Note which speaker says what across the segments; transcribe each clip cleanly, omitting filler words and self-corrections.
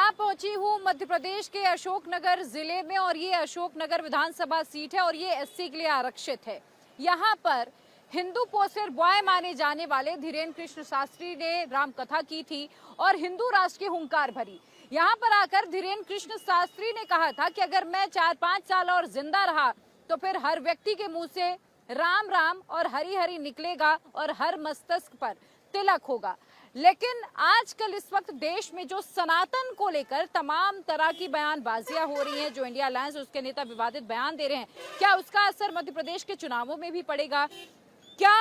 Speaker 1: यहाँ पहुंची हूँ मध्य प्रदेश के अशोकनगर जिले में और ये अशोकनगर विधानसभा सीट है और ये एससी के लिए आरक्षित है। यहाँ पर हिंदू पोस्टर बॉय माने जाने वाले धीरेन्द्र कृष्ण शास्त्री ने राम कथा की थी और हिंदू राष्ट्र की हुंकार भरी। यहाँ पर आकर धीरेन्द्र कृष्ण शास्त्री ने कहा था कि अगर मैं 4-5 साल और जिंदा रहा तो फिर हर व्यक्ति के मुंह से राम राम और हरि हरि निकलेगा और हर मस्तक पर तिलक होगा। लेकिन आजकल इस वक्त देश में जो सनातन को लेकर तमाम तरह की बयानबाजियां हो रही हैं, जो इंडिया अलायंस उसके नेता विवादित बयान दे रहे हैं, क्या उसका असर मध्य प्रदेश के चुनावों में भी पड़ेगा? क्या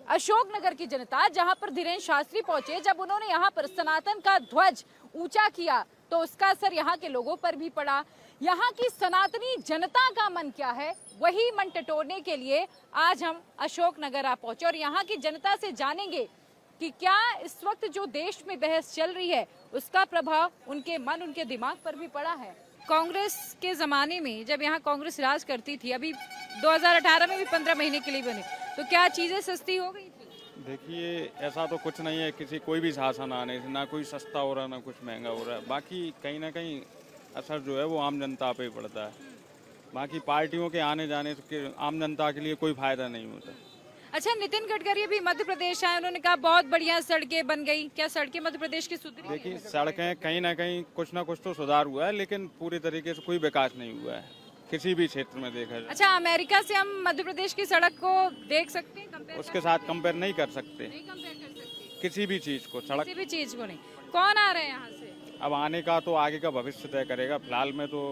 Speaker 1: अशोकनगर की जनता जहां पर धीरेन्द्र शास्त्री पहुंचे, जब उन्होंने यहां पर सनातन का ध्वज ऊंचा किया तो उसका असर यहाँ के लोगों पर भी पड़ा? यहाँ की सनातनी जनता का मन क्या है, वही मन टटोलने के लिए आज हम अशोकनगर आ पहुंचे और यहाँ की जनता से जानेंगे कि क्या इस वक्त जो देश में बहस चल रही है उसका प्रभाव उनके मन, उनके दिमाग पर भी पड़ा है। कांग्रेस के जमाने में जब यहाँ कांग्रेस राज करती थी, अभी 2018 में भी 15 महीने के लिए बने, तो क्या चीजें सस्ती हो गई थी?
Speaker 2: देखिए, ऐसा तो कुछ नहीं है, किसी कोई भी शासन आने से ना कोई सस्ता हो रहा है ना कुछ महंगा हो रहा है। बाकी कहीं ना कहीं असर जो है वो आम जनता पे ही पड़ता है। बाकी पार्टियों के आने जाने से आम जनता के लिए कोई फायदा नहीं होता।
Speaker 1: अच्छा, नितिन गडकरी भी मध्य प्रदेश आए, उन्होंने कहा बहुत बढ़िया सड़कें बन गई। क्या सड़कें मध्य प्रदेश की सुधरी?
Speaker 2: देखिए, सड़कें कहीं ना कुछ तो सुधार हुआ है, लेकिन पूरी तरीके से कोई विकास नहीं हुआ है किसी भी क्षेत्र में देखा जाए।
Speaker 1: अच्छा, अमेरिका से हम मध्य प्रदेश की सड़क को देख सकते हैं?
Speaker 2: उसके साथ कंपेयर नहीं कर सकते,
Speaker 1: नहीं कंपेयर कर सकते
Speaker 2: किसी भी चीज को। सड़क
Speaker 1: किसी भी चीज को नहीं। कौन आ रहे हैं यहाँ से?
Speaker 2: अब आने का तो आगे का भविष्य तय करेगा। फिलहाल में तो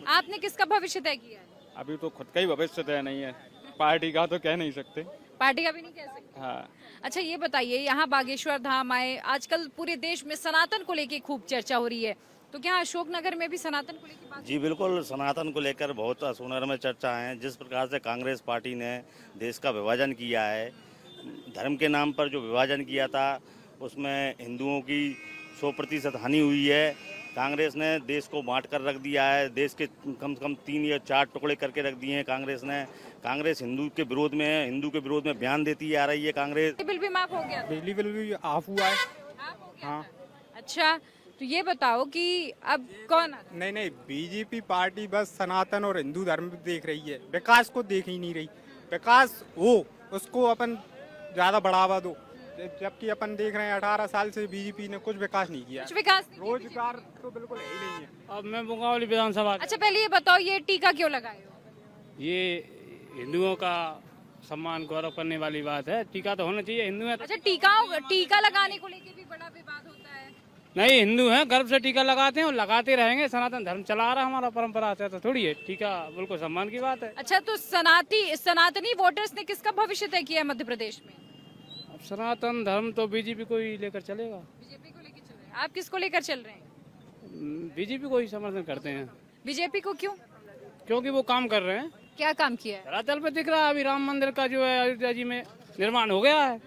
Speaker 1: आपने किसका भविष्य तय किया है?
Speaker 2: अभी तो खुद का ही भविष्य तय नहीं है, पार्टी का तो कह नहीं सकते।
Speaker 1: पार्टी का भी नहीं कह सकते।
Speaker 2: हाँ।
Speaker 1: अच्छा, ये बताइए, यहाँ बागेश्वर धाम आए, आजकल पूरे देश में सनातन को लेके खूब चर्चा हो रही है, तो क्या अशोकनगर में भी सनातन को लेकर बात?
Speaker 3: जी बिल्कुल, सनातन को लेकर बहुत अशोकनगर में चर्चा है। जिस प्रकार से कांग्रेस पार्टी ने देश का विभाजन किया है, धर्म के नाम पर जो विभाजन किया था उसमें हिंदुओं की 100% हानि हुई है। कांग्रेस ने देश को बांट कर रख दिया है, देश के कम से कम 3 या 4 टुकड़े करके रख दिए हैं कांग्रेस ने। कांग्रेस हिंदू के विरोध में है, हिंदू के विरोध में बयान देती आ रही है कांग्रेस।
Speaker 1: बिल भी माफ हो गया?
Speaker 4: बिजली बिल भी ऑफ हुआ है।
Speaker 1: माफ हो गया?
Speaker 4: हाँ।
Speaker 1: अच्छा, तो ये बताओ कि अब कौन?
Speaker 4: नहीं, बीजेपी पार्टी बस सनातन और हिंदू धर्म देख रही है, विकास को देख ही नहीं रही। विकास हो उसको अपन ज्यादा बढ़ावा दो, जबकि अपन देख रहे हैं 18 साल से बीजेपी ने कुछ विकास नहीं किया।
Speaker 1: कुछ विकास नहीं?
Speaker 4: रोजगार तो बिल्कुल है ही नहीं है।
Speaker 5: अब मैं बुंगावली विधानसभा।
Speaker 1: अच्छा, पहले ये बताओ, ये टीका क्यों लगाए हो?
Speaker 5: ये हिंदुओं का सम्मान गौरव करने वाली बात है। टीका तो होना चाहिए, हिंदू है।
Speaker 1: अच्छा, टीका लगाने को लेके भी बड़ा विवाद होता है।
Speaker 5: नहीं, हिंदू हैं, गर्व से टीका लगाते हैं और लगाते रहेंगे। सनातन धर्म चला आ रहा है, हमारा परंपरा से, तो थोड़ी है टीका बिल्कुल सम्मान की बात है।
Speaker 1: अच्छा, तो सनातनी वोटर्स ने किसका भविष्य तय किया है मध्य प्रदेश में?
Speaker 5: अब सनातन धर्म तो बीजेपी को ही लेकर चलेगा।
Speaker 1: बीजेपी को लेकर चल रहे हैं। आप किसको लेकर चल रहे हैं?
Speaker 5: बीजेपी को ही समर्थन करते हैं।
Speaker 1: बीजेपी को क्यों?
Speaker 5: क्योंकि वो काम कर रहे हैं।
Speaker 1: क्या काम किया है?
Speaker 5: धरातल पे दिख रहा है। अभी राम मंदिर का जो है अयोध्या जी में निर्माण हो गया है,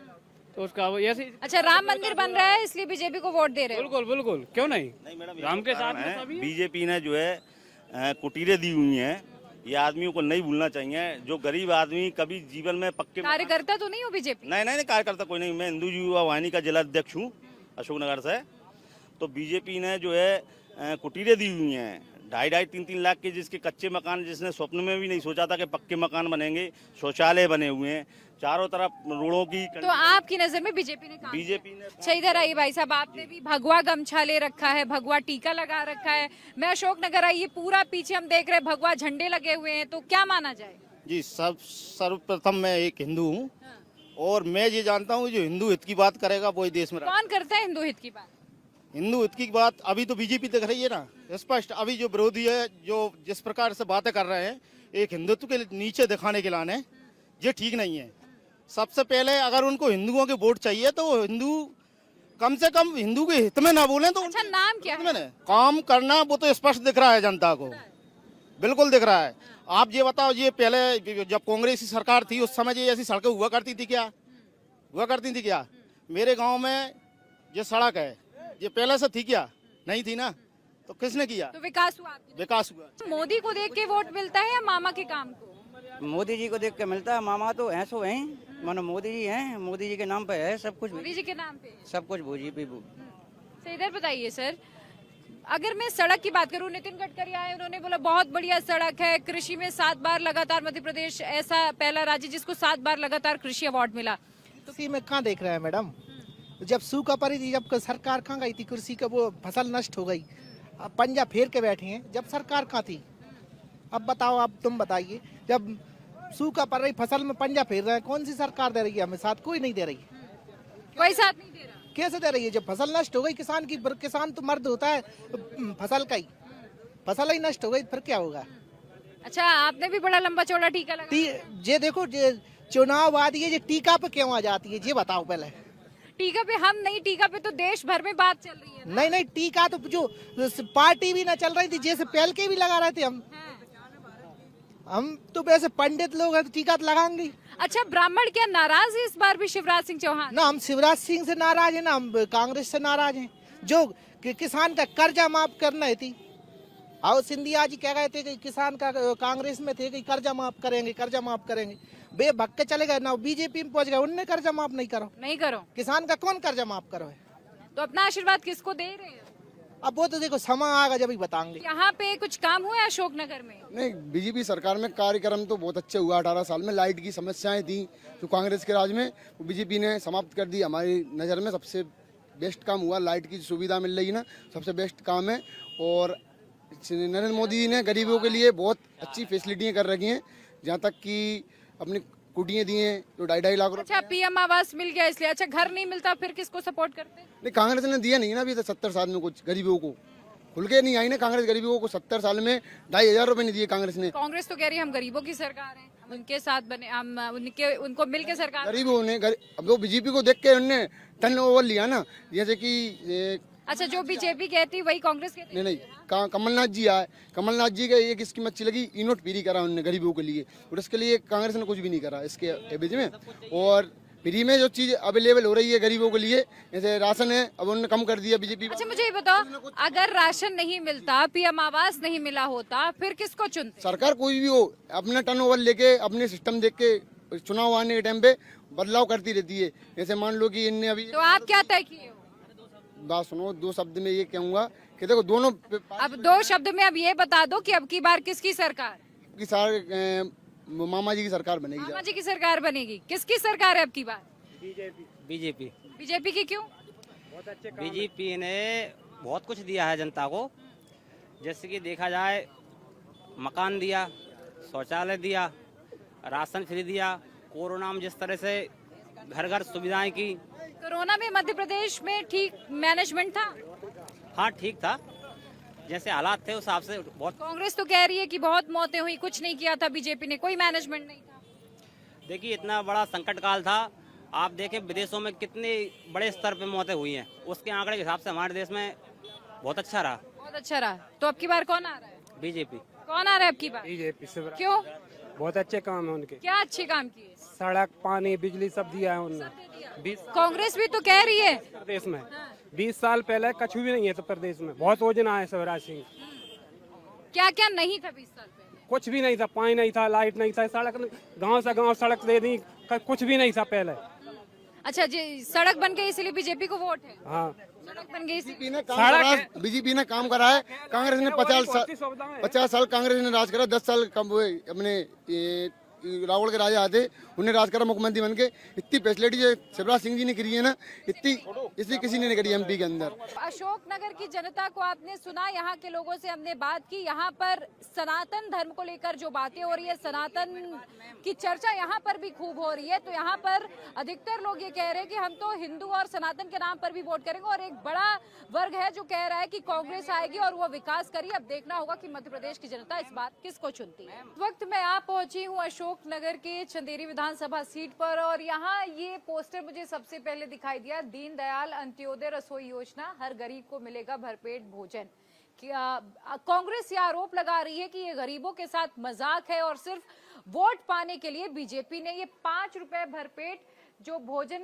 Speaker 5: तो उसका वो ऐसे।
Speaker 1: अच्छा, राम मंदिर बन रहा है इसलिए बीजेपी को वोट दे रहे हो?
Speaker 5: बिल्कुल, क्यों नहीं
Speaker 3: मैडम,
Speaker 5: राम के साथ में सभी।
Speaker 3: बीजेपी ने जो है कुटीरें दी हुई हैं, ये आदमियों को नहीं भूलना चाहिए। जो गरीब आदमी कभी जीवन में पक्के
Speaker 1: कार्यकर्ता तो नहीं हो बीजेपी?
Speaker 3: नहीं, कार्यकर्ता कोई नहीं। मैं हिंदू युवा वाहिनी का जिला अध्यक्ष हूँ अशोकनगर से। तो बीजेपी ने जो है कुटीरें दी हुई हैं 2.5-3 लाख के, जिसके कच्चे मकान जिसने स्वप्न में भी नहीं सोचा था कि पक्के मकान बनेंगे, शौचालय बने हुए हैं चारों तरफ रोडों की।
Speaker 1: तो आपकी नजर में बीजेपी ने काम?
Speaker 3: बीजेपी ने।
Speaker 1: अच्छा, इधर आइए भाई साहब, आपने भी भगवा गमछा ले रखा है, भगवा टीका लगा रखा है। मैं अशोकनगर आई, ये पूरा पीछे हम देख रहे हैं भगवा झंडे लगे हुए हैं, तो क्या माना जाए?
Speaker 6: जी, सर्वप्रथम मैं एक हिंदू हूँ और मैं ये जानता हूँ जो हिंदू हित की बात करेगा वो ही देश में।
Speaker 1: कौन करता है हिंदू हित की बात?
Speaker 6: हिंदू हित की बात अभी तो बीजेपी दिख रही है ना स्पष्ट। अभी जो विरोधी है, जो जिस प्रकार से बातें कर रहे हैं एक हिंदुत्व के नीचे दिखाने के लाने, ये ठीक नहीं है। सबसे पहले अगर उनको हिंदुओं के वोट चाहिए तो हिंदू कम से कम हिंदू के हित में ना बोलें तो।
Speaker 1: अच्छा, नाम क्या है?
Speaker 6: काम करना वो तो स्पष्ट दिख रहा है जनता को, बिल्कुल दिख रहा है। आप ये बताओ, ये पहले जब कांग्रेस की सरकार थी उस समय ये ऐसी सड़कें हुआ करती थी क्या? मेरे गांव में ये सड़क है, ये पहले से थी क्या? नहीं थी ना, तो किसने किया?
Speaker 1: तो विकास हुआ?
Speaker 6: विकास हुआ।
Speaker 1: मोदी को देख के वोट मिलता है या मामा के काम को?
Speaker 7: मोदी जी को देख के मिलता है, मामा तो हैं सो हैं, मानो मोदी जी हैं, मोदी जी के नाम पे है सब कुछ।
Speaker 1: मोदी जी के नाम पे
Speaker 7: सब कुछ बीजेपी।
Speaker 1: तो इधर बताइए सर, अगर मैं सड़क की बात करूं, नितिन गडकरी आए, उन्होंने बोला बहुत बढ़िया सड़क है। कृषि में 7 बार लगातार मध्य प्रदेश ऐसा पहला राज्य जिसको 7 बार लगातार कृषि अवार्ड मिला।
Speaker 8: कृषि में कहाँ देख रहे हैं मैडम? जब सूखा पड़ी थी, जब सरकार कहाँ गई थी, कृषि का वो फसल नष्ट हो गई, अब पंजा फेर के बैठे हैं। जब सरकार कहाँ थी? अब बताओ, अब तुम बताइए। जब सूखा पड़ रही फसल में पंजा फेर रहे हैं, कौन सी सरकार दे रही है हमें साथ? कोई नहीं दे रही।
Speaker 1: कोई साथ नहीं दे रहा।
Speaker 8: कैसे दे रही है? जब फसल नष्ट हो गई किसान की, किसान तो मर्द होता है फसल का ही, फसल ही नष्ट हो गई फिर क्या होगा?
Speaker 1: अच्छा, आपने भी बड़ा लंबा चौड़ा टीका लगा।
Speaker 8: ये देखो, ये चुनाव बाद ये टीका पे क्यों आ जाती है, ये बताओ पहले।
Speaker 1: टीका पे हम नहीं, टीका पे तो देश भर में बात चल रही है।
Speaker 8: नहीं, टीका तो जो पार्टी भी ना चल रही थी, जैसे पहल के भी लगा रहे थे हम तो वैसे पंडित लोग हैं तो टीका तो लगाएंगे।
Speaker 1: अच्छा, ब्राह्मण क्या नाराज है इस बार भी शिवराज सिंह चौहान?
Speaker 8: ना हम शिवराज सिंह से नाराज है, ना हम कांग्रेस से नाराज हैं। जो किसान का कर्जा माफ करना थी, आओ सिंधिया जी कह रहे थे कि किसान का कांग्रेस में थे कि कर्जा माफ करेंगे, बे भग के चले गए ना, बीजेपी में पहुंच गए, उनने कर्जा माफ नहीं करो। किसान का कौन कर्जा माफ करो है?
Speaker 1: तो अपना आशीर्वाद किसको दे रहे हैं?
Speaker 8: अब वो तो देखो समय आएगा जब ही बताएंगे।
Speaker 1: यहाँ पे कुछ काम हुआ है अशोकनगर में?
Speaker 9: नहीं, बीजेपी सरकार में कार्यक्रम तो बहुत अच्छे हुआ। 18 साल में लाइट की समस्याएं थी जो कांग्रेस के राज में, वो बीजेपी ने समाप्त कर दी। हमारी नज़र में सबसे बेस्ट काम हुआ, लाइट की सुविधा मिल रही ना, सबसे बेस्ट काम है। और नरेंद्र मोदी जी ने गरीबों के लिए बहुत अच्छी फैसिलिटियाँ कर रखी हैं, जहाँ तक कि अपनी कुटियाँ दी हैं जो 2.5 लाख रुपए।
Speaker 1: अच्छा, पीएम आवास मिल गया इसलिए। अच्छा, घर नहीं मिलता फिर किसको सपोर्ट करते?
Speaker 9: नहीं, कांग्रेस ने दिया नहीं ना अभी तक 70 साल में कुछ गरीबों को खुल के नहीं आई ना कांग्रेस। गरीबों को 70 साल में 2,500 रुपए नहीं दिए कांग्रेस ने।
Speaker 1: कांग्रेस तो कह रही है हम गरीबों की सरकार है, हम उनके साथ बने, हम उनको मिल के सरकार।
Speaker 9: गरीबों ने अब वो बीजेपी को देख के उन्होंने टर्न ओवर लिया ना, जैसे कि
Speaker 1: अच्छा, जो बीजेपी कहती वही कांग्रेस कहती?
Speaker 9: नहीं, कमलनाथ जी आए, कमलनाथ जी का एक स्कीम अच्छी लगी, इनोट फ्री करा उन्होंने गरीबों के लिए, और इसके लिए कांग्रेस ने कुछ भी नहीं करा इसके एवज में। और फ्री में जो चीज अवेलेबल हो रही है गरीबों के लिए, जैसे राशन है, अब उन्होंने कम कर दिया बीजेपी।
Speaker 1: अच्छा, मुझे ये बताओ, अगर राशन नहीं मिलता, पीएम आवास नहीं मिला होता, फिर किसको चुनते?
Speaker 9: सरकार कोई भी हो, अपना टर्नओवर लेके, अपने सिस्टम देख के चुनाव आने के टाइम पे बदलाव करती रहती है। जैसे मान लो कि इनने अभी,
Speaker 1: तो आप क्या तय किए हो?
Speaker 9: बात सुनो, 2 शब्द में ये कहूँगा कि देखो दोनों।
Speaker 1: अब 2 शब्द में अब ये बता दो कि अब की बार किसकी सरकार?
Speaker 9: की सारे मामा जी की सरकार बनेगी।
Speaker 1: मामा जी की सरकार बनेगी। किसकी सरकार है अब की बार?
Speaker 10: बीजेपी।
Speaker 1: बीजेपी की क्यों?
Speaker 10: बीजेपी ने बहुत कुछ दिया है जनता को, जैसे कि देखा जाए मकान दिया, शौचालय दिया, राशन फ्री दिया, कोरोना में जिस तरह से घर घर सुविधाएं की।
Speaker 1: कोरोना में मध्य प्रदेश में ठीक मैनेजमेंट था?
Speaker 10: हाँ, ठीक था, जैसे हालात थे उस हिसाब से। बहुत
Speaker 1: कांग्रेस तो कह रही है कि बहुत मौतें हुई, कुछ नहीं किया था बीजेपी ने, कोई मैनेजमेंट नहीं था।
Speaker 10: देखिए, इतना बड़ा संकट काल था, आप देखें विदेशों में कितने बड़े स्तर पे मौतें हुई हैं, उसके आंकड़े के हिसाब से हमारे देश में बहुत अच्छा रहा।
Speaker 1: बहुत अच्छा रहा। तो अब की बार कौन आ रहा है?
Speaker 10: बीजेपी।
Speaker 1: कौन आ रहा है अब की बार?
Speaker 5: बीजेपी से।
Speaker 1: क्यों?
Speaker 5: बहुत अच्छे काम है उनके।
Speaker 1: क्या अच्छे काम किए?
Speaker 5: सड़क, पानी, बिजली सब दिया है उन्होंने।
Speaker 1: कांग्रेस भी तो कह रही है
Speaker 5: प्रदेश में 20 साल पहले कछ भी नहीं है तो प्रदेश में बहुत योजना है शिवराज सिंह।
Speaker 1: क्या क्या नहीं था 20 साल पहले?
Speaker 5: कुछ भी नहीं था, पानी नहीं था, लाइट नहीं था, सड़क गांव से गांव सड़क दे दी, कुछ भी नहीं था पहले।
Speaker 1: अच्छा जी, सड़क बन गई इसलिए बीजेपी को वोट है?
Speaker 5: हाँ,
Speaker 1: सड़क बन गई।
Speaker 9: बीजेपी ने काम करा है, कांग्रेस ने 50 साल कांग्रेस ने राज करा। 10 साल कम हुए अपने रावण के राजा आते, उन्हें राज करा मुख्यमंत्री बन के। इतनी फैसिलिटी जो शिवराज सिंह जी ने करी है ना, इतनी किसी ने नहीं करी एमपी के अंदर।
Speaker 1: अशोकनगर की जनता को आपने सुना, यहाँ के लोगों से हमने बात की। यहाँ पर सनातन धर्म को लेकर जो बातें हो रही है, सनातन की चर्चा यहाँ पर भी खूब हो रही है। तो यहाँ पर अधिकतर लोग ये कह रहे हैं कि हम तो हिंदू और सनातन के नाम पर भी वोट करेंगे, और एक बड़ा वर्ग है जो कह रहा है कि कांग्रेस आएगी और वो विकास करिए। अब देखना होगा कि मध्य प्रदेश की जनता इस बार किसको चुनती है। इस वक्त मैं आ पहुंची हूँ अशोकनगर के चंदेरी विधानसभा सीट पर, और यहाँ ये पोस्टर मुझे सबसे पहले दिखाई दिया, दीनदयाल अंत्योदय रसोई योजना, हर गरीब को मिलेगा भरपेट भोजन। कांग्रेस ये आरोप लगा रही है कि ये गरीबों के साथ मजाक है, और सिर्फ वोट पाने के लिए बीजेपी ने ये 5 रुपए भरपेट जो भोजन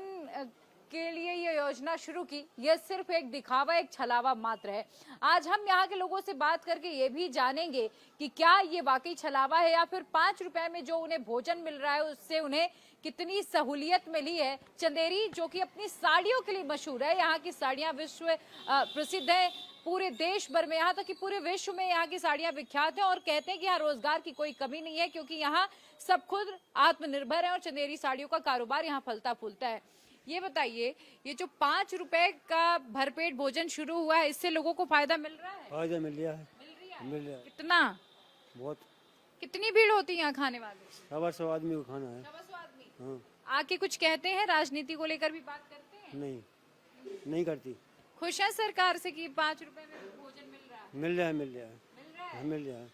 Speaker 1: के लिए ये योजना शुरू की, ये सिर्फ एक दिखावा, एक छलावा मात्र है। आज हम यहाँ के लोगों से बात करके ये भी जानेंगे कि क्या ये वाकई छलावा है, या फिर 5 रुपए में जो उन्हें भोजन मिल रहा है उससे उन्हें कितनी सहूलियत मिली है। चंदेरी जो कि अपनी साड़ियों के लिए मशहूर है, यहाँ की साड़ियाँ विश्व प्रसिद्ध है, पूरे देश भर में, यहाँ तक कि पूरे विश्व में यहाँ की साड़ियां विख्यात हैं और कहते हैं कि यहाँ रोजगार की कोई कमी नहीं है, क्योंकि यहाँ सब खुद आत्मनिर्भर है और चंदेरी साड़ियों का कारोबार यहाँ फलता फूलता है। ये बताइए, ये जो 5 रुपए का भरपेट भोजन शुरू हुआ है, इससे लोगों को फायदा मिल रहा है?
Speaker 11: फायदा मिल रहा है,
Speaker 1: मिल रहा है। कितना?
Speaker 11: बहुत।
Speaker 1: कितनी भीड़ होती है यहाँ खाने वाले?
Speaker 11: 100 आदमी को खाना है।
Speaker 1: 100 आदमी?
Speaker 11: हाँ।
Speaker 1: आके कुछ कहते हैं, राजनीति को लेकर भी बात करते हैं?
Speaker 11: नहीं करती।
Speaker 1: खुश है सरकार से कि 5 रुपए में भोजन मिल रहा है?
Speaker 11: मिल रहा है।
Speaker 1: मिल रहा है।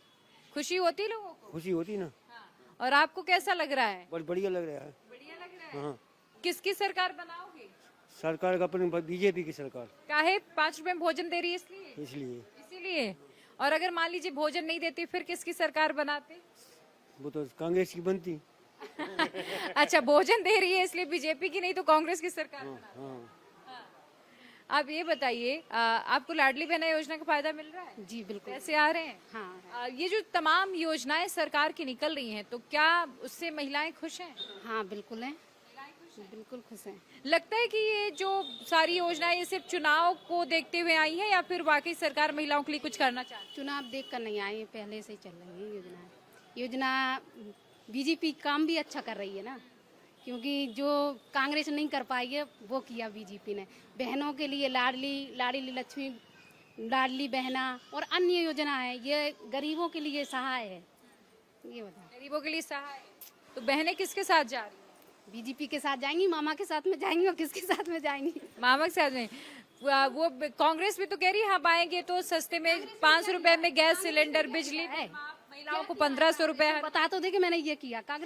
Speaker 1: खुशी होती लोगों को?
Speaker 11: खुशी होती ना।
Speaker 1: हाँ। और आपको कैसा लग रहा है?
Speaker 11: बहुत बढ़िया लग रहा है।
Speaker 1: बढ़िया लग रहा है।
Speaker 11: हाँ।
Speaker 1: किसकी सरकार बनाओगे?
Speaker 11: सरकार का अपनी बीजेपी की सरकार।
Speaker 1: काहे 5 रुपए में भोजन दे रही है इसलिए?
Speaker 11: इसीलिए।
Speaker 1: और अगर मान लीजिए भोजन नहीं देती फिर किसकी सरकार बनाते?
Speaker 11: वो तो कांग्रेस की बनती।
Speaker 1: अच्छा, भोजन दे रही है इसलिए बीजेपी की, नहीं तो कांग्रेस की सरकार बनाते।
Speaker 11: हाँ।
Speaker 1: आप ये बताइए, आपको लाडली बहना योजना का फायदा मिल रहा है?
Speaker 12: जी बिल्कुल।
Speaker 1: पैसे आ रहे हैं?
Speaker 12: हाँ।
Speaker 1: ये जो तमाम योजनाएं सरकार की निकल रही हैं, तो क्या उससे महिलाएं खुश हैं?
Speaker 12: हाँ बिल्कुल है, बिल्कुल खुश हैं।
Speaker 1: लगता है कि ये जो सारी योजनाएं ये सिर्फ चुनाव को देखते हुए आई हैं या फिर वाकई सरकार महिलाओं के लिए कुछ करना चाहती है?
Speaker 12: चुनाव देख कर नहीं आई, पहले से ही चल रही है योजना। बीजेपी काम भी अच्छा कर रही है ना, क्योंकि जो कांग्रेस नहीं कर पाई है वो किया बीजेपी ने। बहनों के लिए लाडली लक्ष्मी, लाडली बहना और अन्य योजना है, ये गरीबों के लिए सहाय है। ये बताओ,
Speaker 1: गरीबों के लिए सहाय। तो बहनें किसके साथ जा रही हैं?
Speaker 12: बीजेपी के साथ जाएंगी, मामा के साथ में जाएंगी, और किसके साथ में जाएंगी?
Speaker 1: मामा के साथ नहीं। वो कांग्रेस भी तो कह रही है हम आएंगे तो सस्ते में 500 रुपए में गैस सिलेंडर, बिजली, महिलाओं को 1500 रुपए।
Speaker 12: बता तो दे कि मैंने ये किया।